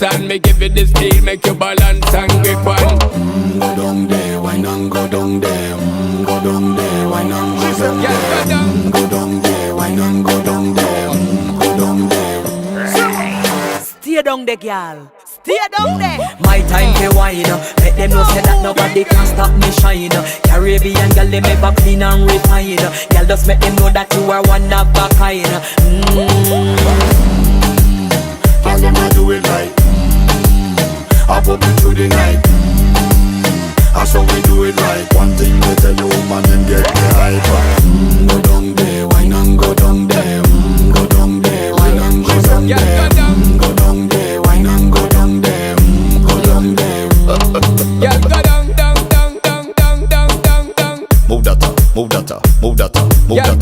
and me give you the steel, make you balance and grip on. Go down there, why not go down there? Go down there, why not go down there? Go down there, why not go down there? Go down there. Stay down there, girl. Stay down there. My time to wine. Let them know say that nobody can stop me shine. Caribbean girl, they make up clean and refine. Girl, just make them know that you are one of a kind. Girl, them a do it right. I put me through the night. That's how we do it right. One thing they tell you, man, and get the hype. Go down there, why not go down there? Go down there, why not go down there? Go down there, why not go down there? Go down there. Yeah, go down, down, down, down, down, down, down, down. Move that up, move that up, move that up, move that up.